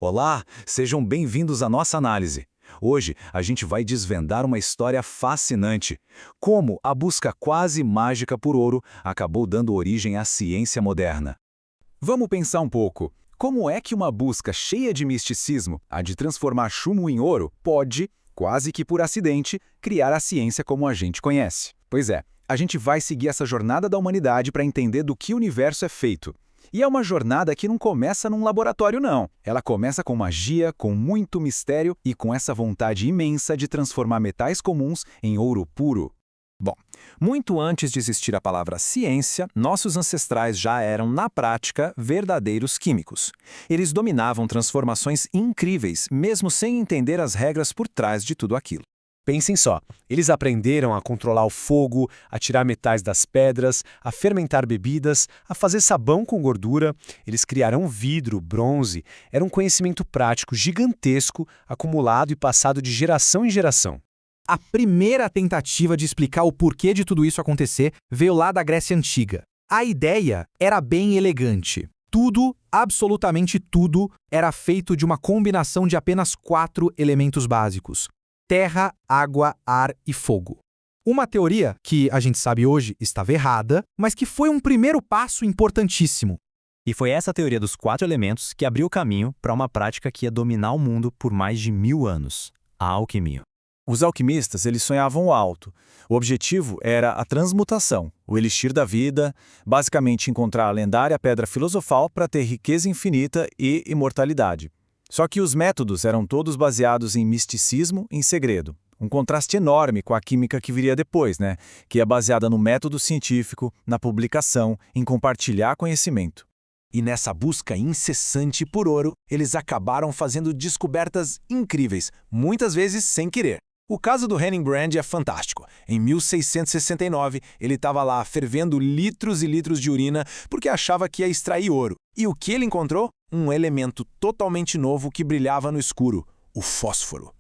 Olá, sejam bem-vindos à nossa análise. Hoje a gente vai desvendar uma história fascinante. Como a busca quase mágica por ouro acabou dando origem à ciência moderna. Vamos pensar um pouco. Como é que uma busca cheia de misticismo, a de transformar chumbo em ouro, pode, quase que por acidente, criar a ciência como a gente conhece? Pois é, a gente vai seguir essa jornada da humanidade para entender do que o universo é feito. E é uma jornada que não começa num laboratório, não. Ela começa com magia, com muito mistério e com essa vontade imensa de transformar metais comuns em ouro puro. Bom, muito antes de existir a palavra ciência, nossos ancestrais já eram, na prática, verdadeiros químicos. Eles dominavam transformações incríveis, mesmo sem entender as regras por trás de tudo aquilo. Pensem só, eles aprenderam a controlar o fogo, a tirar metais das pedras, a fermentar bebidas, a fazer sabão com gordura. Eles criaram vidro, bronze. Era um conhecimento prático gigantesco, acumulado e passado de geração em geração. A primeira tentativa de explicar o porquê de tudo isso acontecer veio lá da Grécia Antiga. A ideia era bem elegante. Tudo, absolutamente tudo, era feito de uma combinação de apenas 4 elementos básicos: terra, água, ar e fogo. Uma teoria que a gente sabe hoje estava errada, mas que foi um primeiro passo importantíssimo. E foi essa teoria dos 4 elementos que abriu o caminho para uma prática que ia dominar o mundo por mais de 1000 anos: a alquimia. Os alquimistas, eles sonhavam alto. O objetivo era a transmutação, o elixir da vida, basicamente encontrar a lendária pedra filosofal para ter riqueza infinita e imortalidade. Só que os métodos eram todos baseados em misticismo e em segredo. Um contraste enorme com a química que viria depois, né? Que é baseada no método científico, na publicação, em compartilhar conhecimento. E nessa busca incessante por ouro, eles acabaram fazendo descobertas incríveis, muitas vezes sem querer. O caso do Henning Brand é fantástico. Em 1669, ele estava lá fervendo litros e litros de urina porque achava que ia extrair ouro. E o que ele encontrou? Um elemento totalmente novo que brilhava no escuro: o fósforo.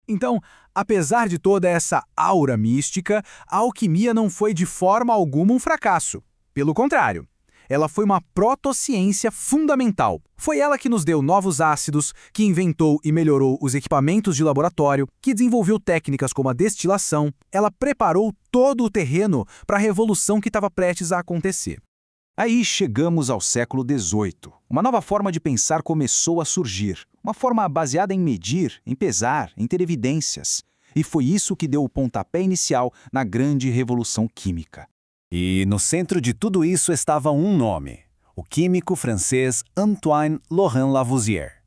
Então, apesar de toda essa aura mística, a alquimia não foi de forma alguma um fracasso. Pelo contrário, ela foi uma protociência fundamental. Foi ela que nos deu novos ácidos, que inventou e melhorou os equipamentos de laboratório, que desenvolveu técnicas como a destilação. Ela preparou todo o terreno para a revolução que estava prestes a acontecer. Aí chegamos ao século XVIII. Uma nova forma de pensar começou a surgir. Uma forma baseada em medir, em pesar, em ter evidências. E foi isso que deu o pontapé inicial na grande revolução química. E no centro de tudo isso estava um nome: o químico francês Antoine Laurent Lavoisier.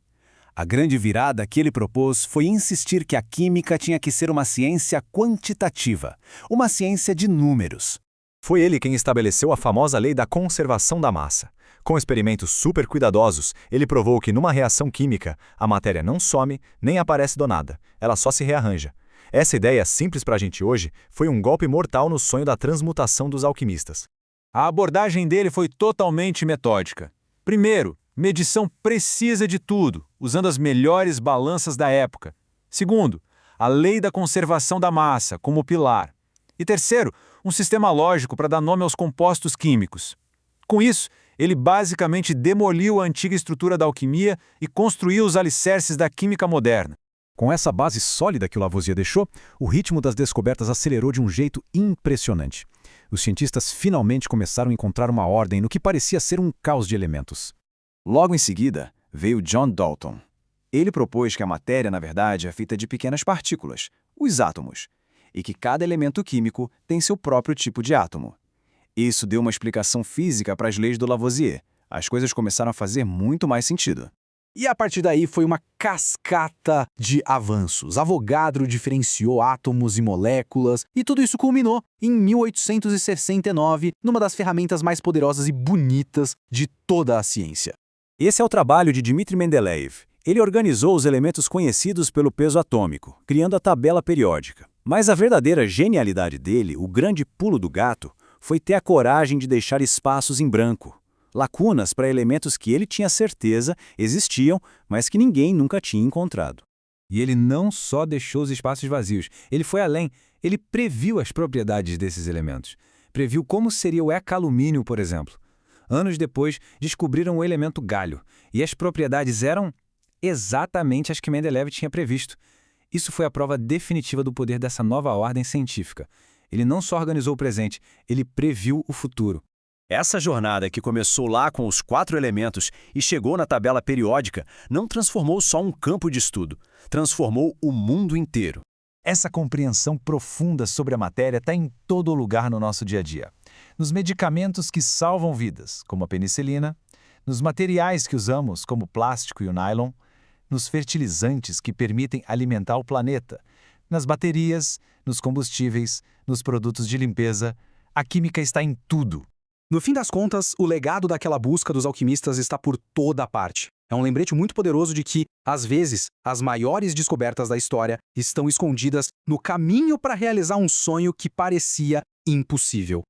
A grande virada que ele propôs foi insistir que a química tinha que ser uma ciência quantitativa, uma ciência de números. Foi ele quem estabeleceu a famosa lei da conservação da massa. Com experimentos super cuidadosos, ele provou que numa reação química, a matéria não some nem aparece do nada, ela só se rearranja. Essa ideia, simples para a gente hoje, foi um golpe mortal no sonho da transmutação dos alquimistas. A abordagem dele foi totalmente metódica. Primeiro, medição precisa de tudo, usando as melhores balanças da época. Segundo, a lei da conservação da massa, como pilar. E terceiro, um sistema lógico para dar nome aos compostos químicos. Com isso, ele basicamente demoliu a antiga estrutura da alquimia e construiu os alicerces da química moderna. Com essa base sólida que o Lavoisier deixou, o ritmo das descobertas acelerou de um jeito impressionante. Os cientistas finalmente começaram a encontrar uma ordem no que parecia ser um caos de elementos. Logo em seguida, veio John Dalton. Ele propôs que a matéria, na verdade, é feita de pequenas partículas, os átomos, e que cada elemento químico tem seu próprio tipo de átomo. Isso deu uma explicação física para as leis do Lavoisier. As coisas começaram a fazer muito mais sentido. E a partir daí foi uma cascata de avanços. Avogadro diferenciou átomos e moléculas, e tudo isso culminou em 1869, numa das ferramentas mais poderosas e bonitas de toda a ciência. Esse é o trabalho de Dmitri Mendeleev. Ele organizou os elementos conhecidos pelo peso atômico, criando a tabela periódica. Mas a verdadeira genialidade dele, o grande pulo do gato, foi ter a coragem de deixar espaços em branco. Lacunas para elementos que ele tinha certeza existiam, mas que ninguém nunca tinha encontrado. E ele não só deixou os espaços vazios, ele foi além. Ele previu as propriedades desses elementos. Previu como seria o ecalumínio, por exemplo. Anos depois, descobriram o elemento galho, e as propriedades eram exatamente as que Mendeleev tinha previsto. Isso foi a prova definitiva do poder dessa nova ordem científica. Ele não só organizou o presente, ele previu o futuro. Essa jornada que começou lá com os 4 elementos e chegou na tabela periódica não transformou só um campo de estudo, transformou o mundo inteiro. Essa compreensão profunda sobre a matéria está em todo lugar no nosso dia a dia. Nos medicamentos que salvam vidas, como a penicilina, nos materiais que usamos, como o plástico e o nylon, nos fertilizantes que permitem alimentar o planeta, nas baterias, nos combustíveis, nos produtos de limpeza. A química está em tudo. No fim das contas, o legado daquela busca dos alquimistas está por toda parte. É um lembrete muito poderoso de que, às vezes, as maiores descobertas da história estão escondidas no caminho para realizar um sonho que parecia impossível.